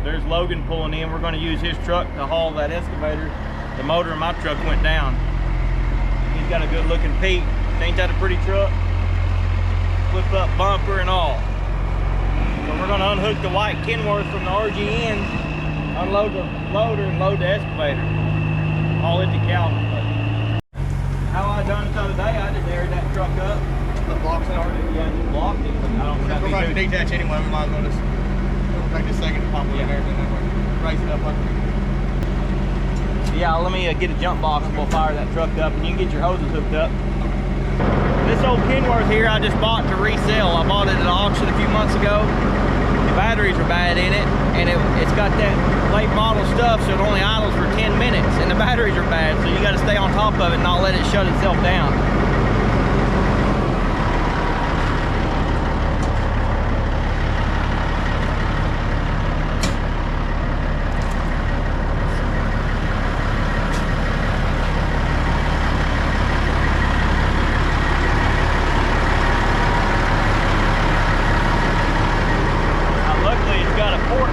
There's Logan pulling in. We're gonna use his truck to haul that excavator. The motor in my truck went down. He's got a good looking Pete. Ain't that a pretty truck? Flip up bumper and all. So we're gonna unhook the white Kenworth from the RGN, unload the loader and load the excavator. Haul it to Calvin. How I done it the other day, I just aired that truck up. The blocks Started, yeah, just blocked it, but I don't We're about to detach anyway, we might as well just take a second to pop it in there and then we'll raise it up under. Yeah, let me get a jump box and we'll fire that truck up and you can get your hoses hooked up. This old Kenworth here I just bought to resell. I bought it at an auction a few months ago. The batteries are bad in it and it's got that late model stuff so it only idles for 10 minutes and the batteries are bad, so you got to stay on top of it and not let it shut itself down.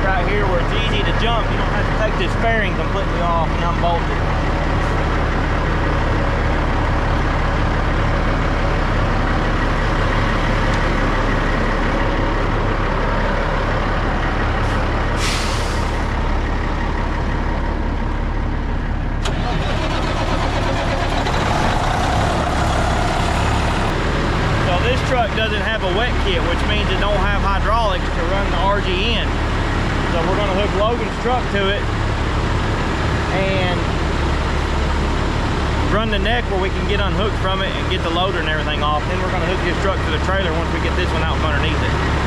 Right here where it's easy to jump, you don't have to take this fairing completely off and unbolt it. So this truck doesn't have a wet kit, which means it don't have hydraulics to run the RGN. So we're going to hook Logan's truck to it and run the neck where we can get unhooked from it and get the loader and everything off. Then we're going to hook his truck to the trailer once we get this one out from underneath it.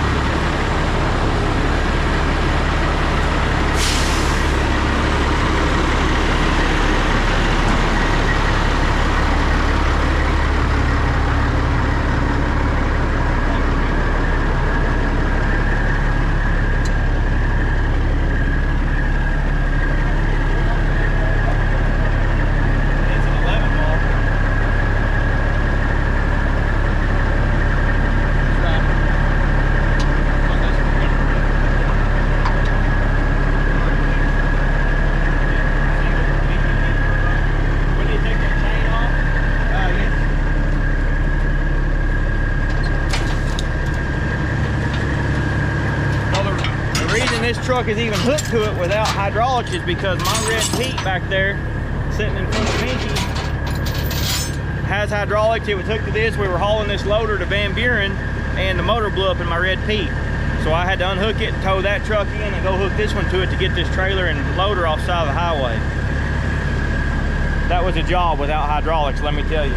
This truck is even hooked to it without hydraulics is because my red Pete back there sitting in front of Pinky has hydraulics. It was hooked to this. We were hauling this loader to Van Buren and the motor blew up in my red Pete, so I had to unhook it and tow that truck in and go hook this one to it to get this trailer and loader off the side of the highway. That was a job without hydraulics, let me tell you.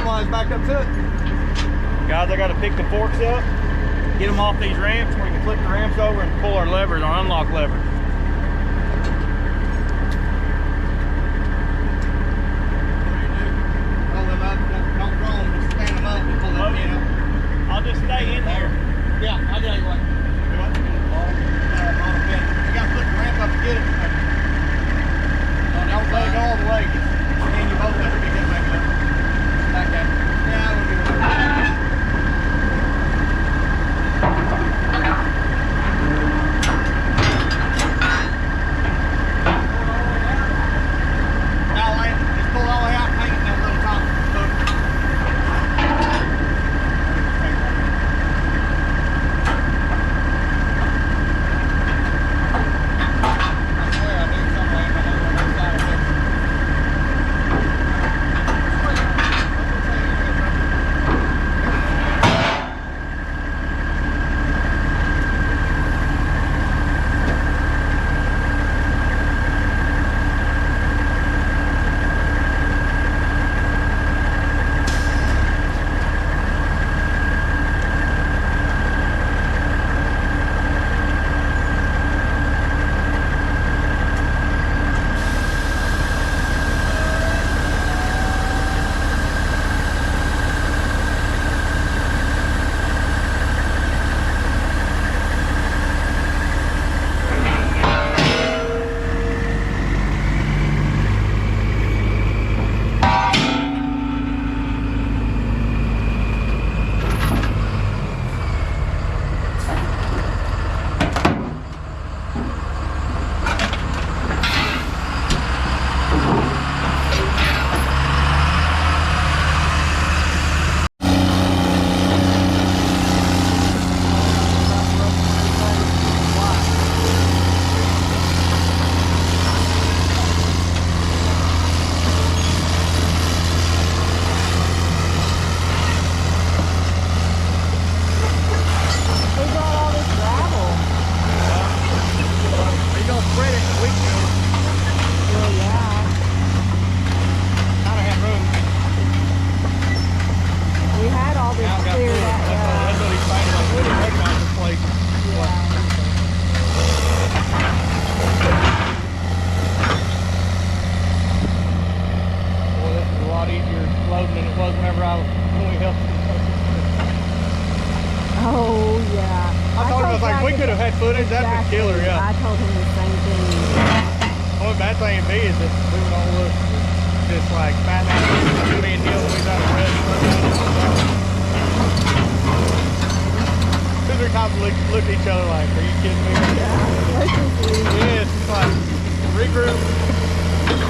while he's back up to it. Guys, I got to pick the forks up, get them off these ramps where we can flip the ramps over and pull our levers, our unlock lever. I'll just stay in here. Yeah, I'll tell you what. You got to flip the ramp up to get it. Don't let it go all the way. And you both have to be getting back up. Back at it. Yeah, we'll do it. Now, just pull all the way out and hang it in that little top hook. Footage, that'd be killer, yeah. I told him the same thing. The only bad thing to me is that we don't look just like Batman being deal when we got a red. Two, three times we looked at each other like, are you kidding me? Yeah, it's just like regroup. It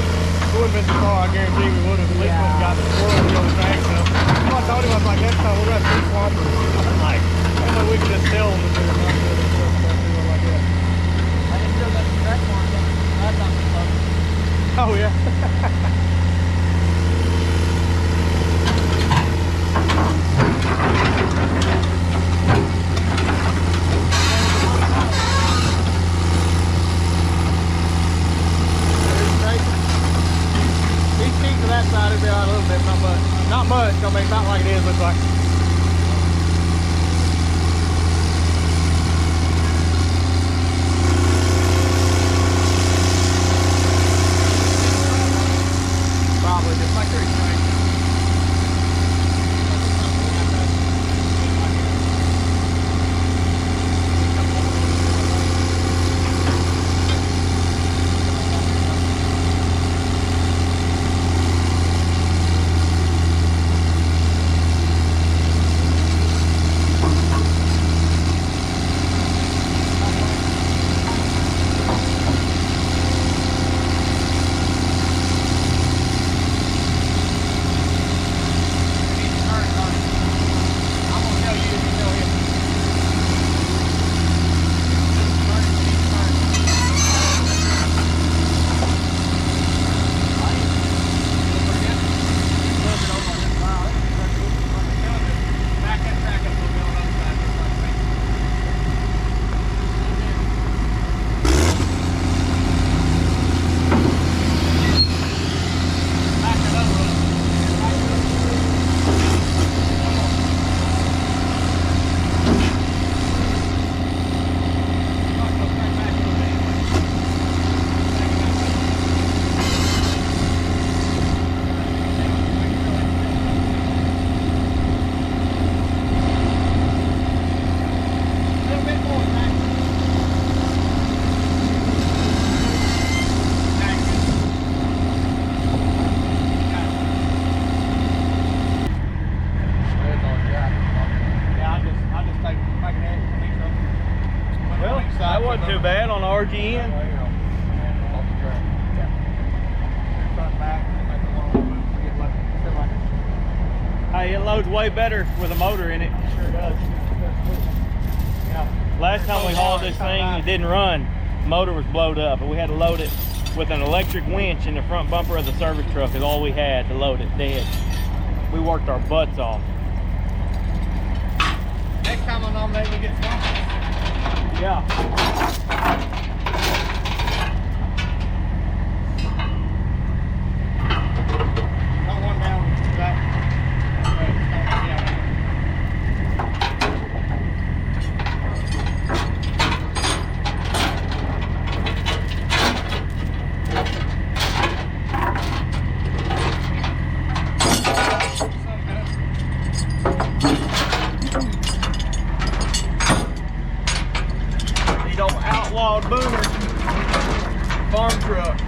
wouldn't have been so far, I guarantee we would have. At least would have got the squirrel and the bank stuff. I told him, I was like, next time we're going to see swampers. I'm like, I know we can just tell them that they're not good. Oh yeah. He's keeping to that side, it'll be out a little bit, not much. Not much, I mean, not like it is, looks like. Just like they're trying. too bad on the RGN. Hey, it loads way better with a motor in it. Sure does. Yeah. Last time we hauled this thing, it didn't run. The motor was blowed up, and we had to load it with an electric winch in the front bumper of the service truck is all we had to load it dead. We worked our butts off. Next time I nominate, we get sponsors. Yeah. Got one down back. These old outlawed boomer farm truck.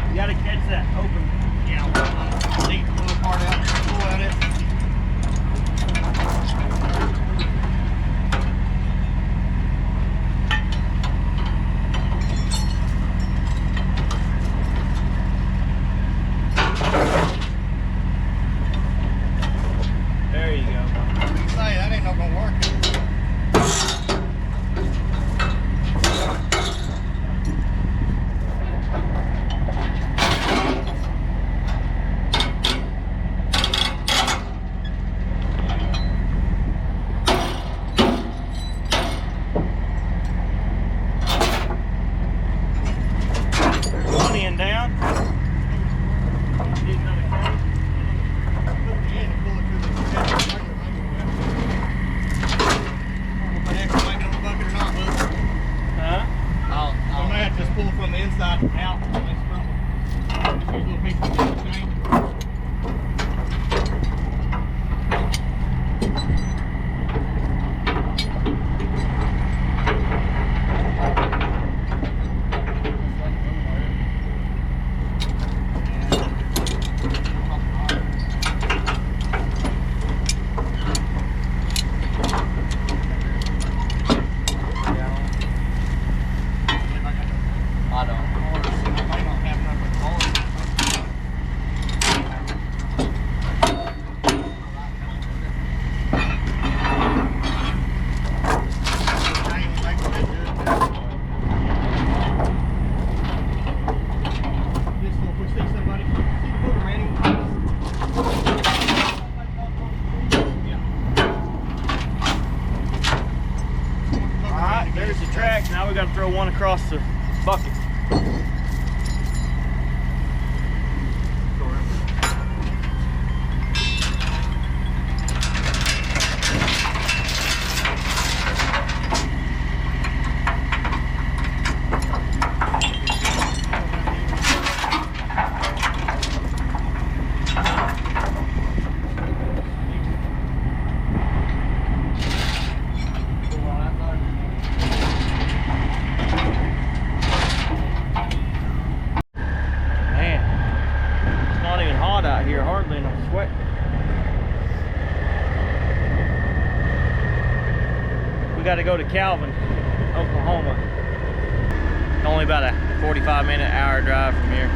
You gotta catch that open. Yeah. Leave the little part out. Pull at it. There you go. Say, that ain't not gonna work. There's one end down. Need another case. Huh? I may have to just pull from the inside out. Just use a little piece of chain. I don't. Alright, there's the tracks. Now we gotta throw one across the bucket. Man, it's not even hot out here, hardly no sweat. We got to go to Calvin, Oklahoma. Only about a 45-minute hour drive from here.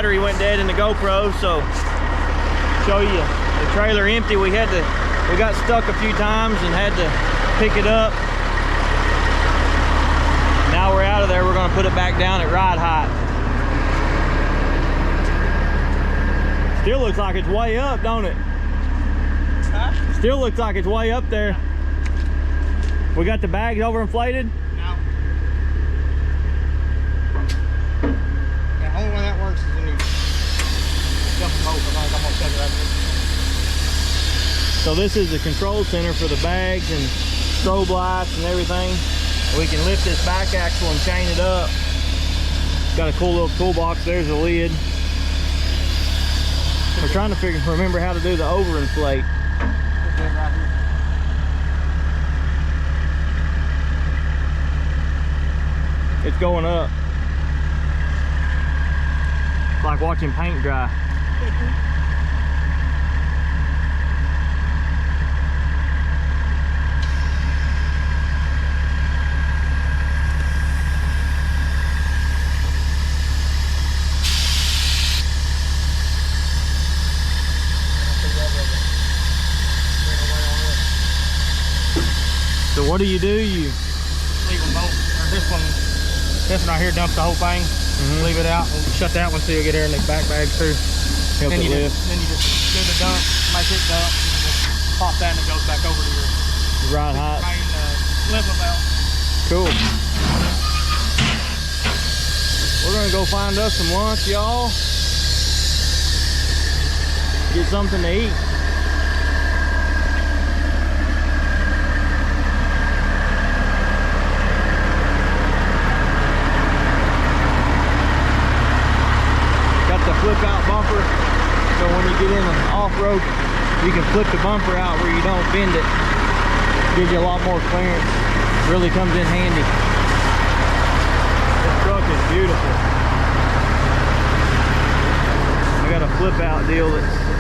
battery went dead in the GoPro, so show you the trailer empty. We got stuck a few times and had to pick it up. Now we're out of there. We're gonna put it back down at ride height. Still looks like it's way up, don't it? Huh? Still looks like it's way up there. We got the bags overinflated? No. The only way that works is when you jump the motor. I'm gonna set it up. So this is the control center for the bags and strobe lights and everything. We can lift this back axle and chain it up. Got a cool little toolbox. There's the lid. We're trying to remember how to do the overinflate. Right here. It's going up. It's like watching paint dry. So what do? You leave them both. Or this one right here dumps the whole thing. Leave it out and shut that one so you'll get air in the back bags too. Help Then it you lift. just do the dump, make it dump, and just pop that and it goes back over to your Ride height. main level belt. Cool. We're gonna go find us some lunch, y'all. Get something to eat. Flip out bumper, so when you get in an off-road you can flip the bumper out where you don't bend it. Gives you a lot more clearance. Really comes in handy. This truck is beautiful. I got a flip out deal that's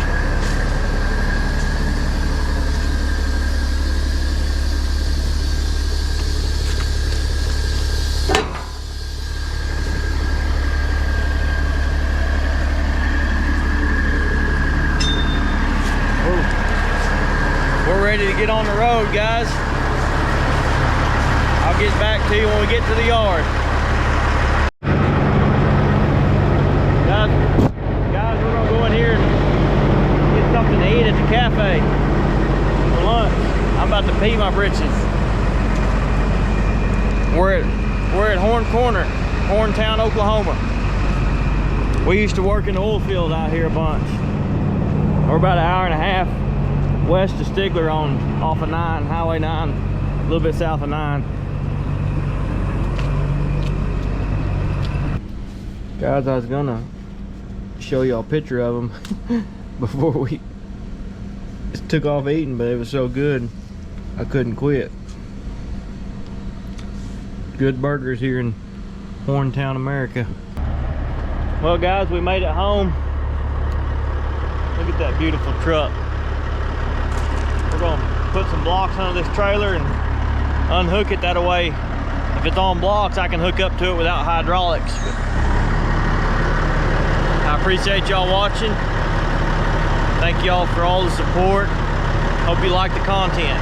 ready to get on the road, guys. I'll get back to you when we get to the yard. Guys, we're gonna go in here and get something to eat at the cafe for lunch. I'm about to pee my britches. We're at Horn Corner, Horntown, Oklahoma. We used to work in the oil field out here a bunch. We're about an hour and a half west of Stigler off of 9, Highway 9, a little bit south of 9. Guys, I was gonna show y'all a picture of them before we took off eating, but it was so good I couldn't quit. Good burgers here in Horntown, America. Well guys, we made it home. Look at that beautiful truck. We're gonna put some blocks under this trailer and unhook it that way. If it's on blocks, I can hook up to it without hydraulics. But I appreciate y'all watching. Thank y'all for all the support. Hope you like the content.